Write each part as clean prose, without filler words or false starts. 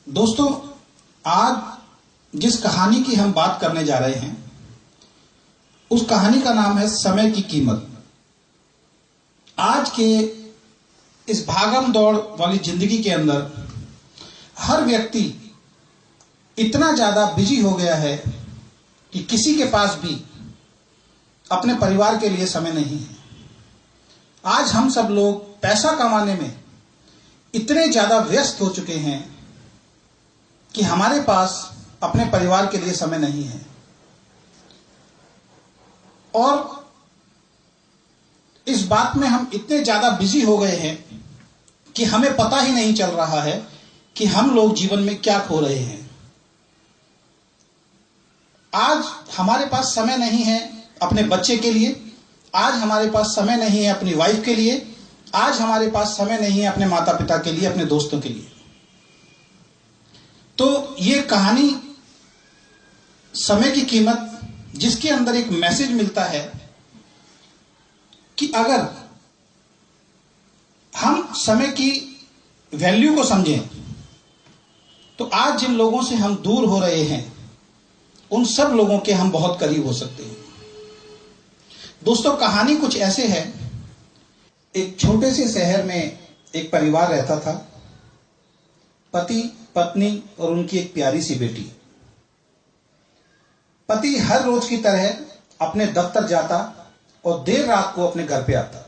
दोस्तों, आज जिस कहानी की हम बात करने जा रहे हैं उस कहानी का नाम है समय की कीमत। आज के इस भागम दौड़ वाली जिंदगी के अंदर हर व्यक्ति इतना ज्यादा बिजी हो गया है कि किसी के पास भी अपने परिवार के लिए समय नहीं है। आज हम सब लोग पैसा कमाने में इतने ज्यादा व्यस्त हो चुके हैं कि हमारे पास अपने परिवार के लिए समय नहीं है और इस बात में हम इतने ज्यादा बिजी हो गए हैं कि हमें पता ही नहीं चल रहा है कि हम लोग जीवन में क्या खो रहे हैं। आज हमारे पास समय नहीं है अपने बच्चे के लिए, आज हमारे पास समय नहीं है अपनी वाइफ के लिए, आज हमारे पास समय नहीं है अपने माता पिता के लिए, अपने दोस्तों के लिए। तो ये कहानी समय की कीमत, जिसके अंदर एक मैसेज मिलता है कि अगर हम समय की वैल्यू को समझें तो आज जिन लोगों से हम दूर हो रहे हैं उन सब लोगों के हम बहुत करीब हो सकते हैं। दोस्तों, कहानी कुछ ऐसे है। एक छोटे से शहर में एक परिवार रहता था, पति, पत्नी और उनकी एक प्यारी सी बेटी। पति हर रोज की तरह अपने दफ्तर जाता और देर रात को अपने घर पे आता।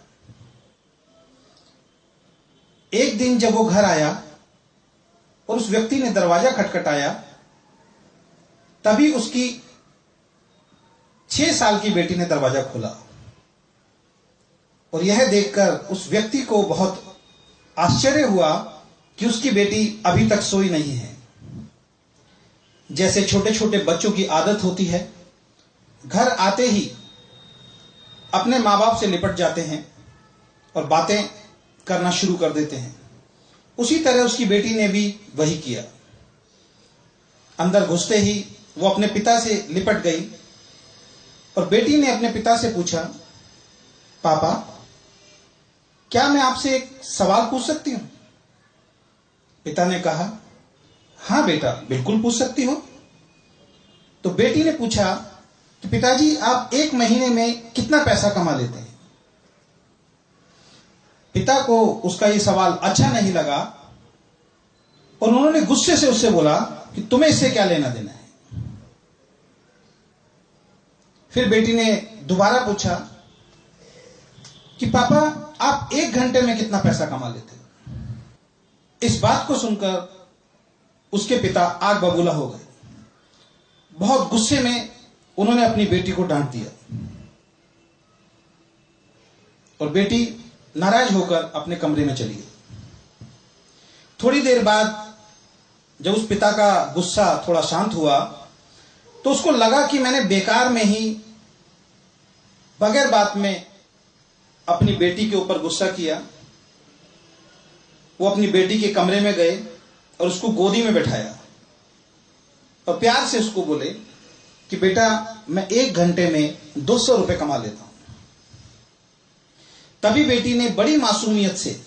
एक दिन जब वो घर आया और उस व्यक्ति ने दरवाजा खटखटाया, तभी उसकी 6 साल की बेटी ने दरवाजा खोला और यह देखकर उस व्यक्ति को बहुत आश्चर्य हुआ कि उसकी बेटी अभी तक सोई नहीं है। जैसे छोटे छोटे बच्चों की आदत होती है, घर आते ही अपने माँ बाप से लिपट जाते हैं और बातें करना शुरू कर देते हैं। उसी तरह उसकी बेटी ने भी वही किया। अंदर घुसते ही वो अपने पिता से लिपट गई और बेटी ने अपने पिता से पूछा, पापा, क्या मैं आपसे एक सवाल पूछ सकती हूं? पिता ने कहा, हाँ बेटा, बिल्कुल पूछ सकती हो। तो बेटी ने पूछा कि पिताजी, आप एक महीने में कितना पैसा कमा लेते हैं? पिता को उसका ये सवाल अच्छा नहीं लगा और उन्होंने गुस्से से उससे बोला कि तुम्हें इससे क्या लेना देना है। फिर बेटी ने दोबारा पूछा कि पापा, आप 1 घंटे में कितना पैसा कमा लेते हैं? इस बात को सुनकर उसके पिता आग बबूला हो गए। बहुत गुस्से में उन्होंने अपनी बेटी को डांट दिया और बेटी नाराज होकर अपने कमरे में चली गई। थोड़ी देर बाद जब उस पिता का गुस्सा थोड़ा शांत हुआ तो उसको लगा कि मैंने बेकार में ही बगैर बात में अपनी बेटी के ऊपर गुस्सा किया। वो अपनी बेटी के कमरे में गए और उसको गोदी में बैठाया और प्यार से उसको बोले कि बेटा, मैं 1 घंटे में 200 रुपए कमा लेता हूं। तभी बेटी ने बड़ी मासूमियत से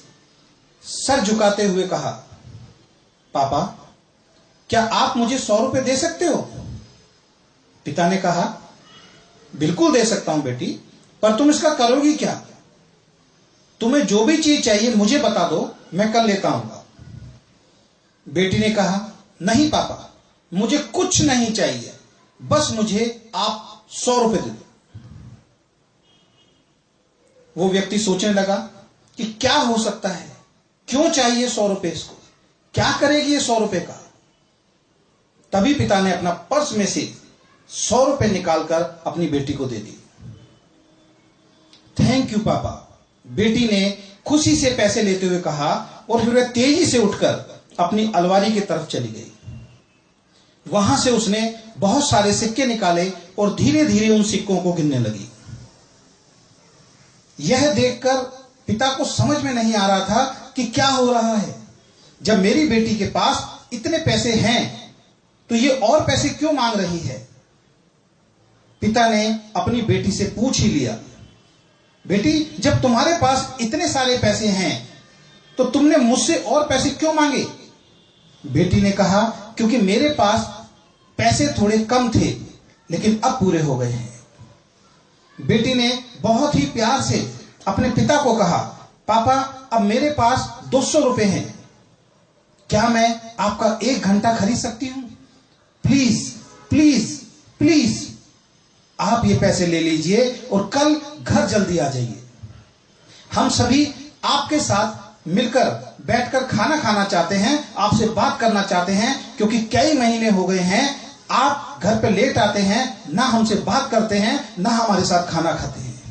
सर झुकाते हुए कहा, पापा, क्या आप मुझे 100 रुपए दे सकते हो? पिता ने कहा, बिल्कुल दे सकता हूं बेटी, पर तुम इसका करोगी क्या? तुम्हें जो भी चीज चाहिए मुझे बता दो, मैं कल लेता आऊंगा। बेटी ने कहा, नहीं पापा, मुझे कुछ नहीं चाहिए, बस मुझे आप 100 रुपए दे दो। वो व्यक्ति सोचने लगा कि क्या हो सकता है, क्यों चाहिए 100 रुपए इसको, क्या करेगी ये 100 रुपए का। तभी पिता ने अपना पर्स में से 100 रुपए निकालकर अपनी बेटी को दे दी। थैंक यू पापा, बेटी ने खुशी से पैसे लेते हुए कहा और फिर वह तेजी से उठकर अपनी अलमारी की तरफ चली गई। वहां से उसने बहुत सारे सिक्के निकाले और धीरे धीरे उन सिक्कों को गिनने लगी। यह देखकर पिता को समझ में नहीं आ रहा था कि क्या हो रहा है। जब मेरी बेटी के पास इतने पैसे हैं तो ये और पैसे क्यों मांग रही है। पिता ने अपनी बेटी से पूछ ही लिया, बेटी, जब तुम्हारे पास इतने सारे पैसे हैं तो तुमने मुझसे और पैसे क्यों मांगे? बेटी ने कहा, क्योंकि मेरे पास पैसे थोड़े कम थे लेकिन अब पूरे हो गए हैं। बेटी ने बहुत ही प्यार से अपने पिता को कहा, पापा अब मेरे पास 200 रुपए हैं, क्या मैं आपका 1 घंटा खरीद सकती हूं? प्लीज प्लीज प्लीज आप ये पैसे ले लीजिए और कल घर जल्दी आ जाइए। हम सभी आपके साथ मिलकर बैठकर खाना खाना चाहते हैं, आपसे बात करना चाहते हैं, क्योंकि कई महीने हो गए हैं आप घर पे लेट आते हैं, ना हमसे बात करते हैं, ना हमारे साथ खाना खाते हैं।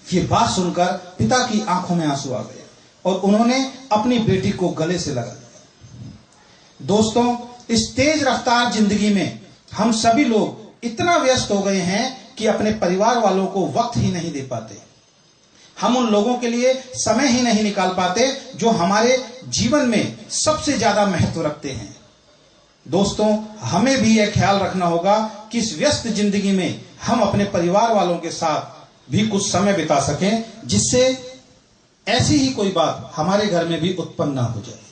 ये बात सुनकर पिता की आंखों में आंसू आ गए और उन्होंने अपनी बेटी को गले से लगा लिया। दोस्तों, इस तेज रफ्तार जिंदगी में हम सभी लोग इतना व्यस्त हो गए हैं कि अपने परिवार वालों को वक्त ही नहीं दे पाते। हम उन लोगों के लिए समय ही नहीं निकाल पाते जो हमारे जीवन में सबसे ज्यादा महत्व रखते हैं। दोस्तों, हमें भी यह ख्याल रखना होगा कि इस व्यस्त जिंदगी में हम अपने परिवार वालों के साथ भी कुछ समय बिता सकें, जिससे ऐसी ही कोई बात हमारे घर में भी उत्पन्न ना हो जाए।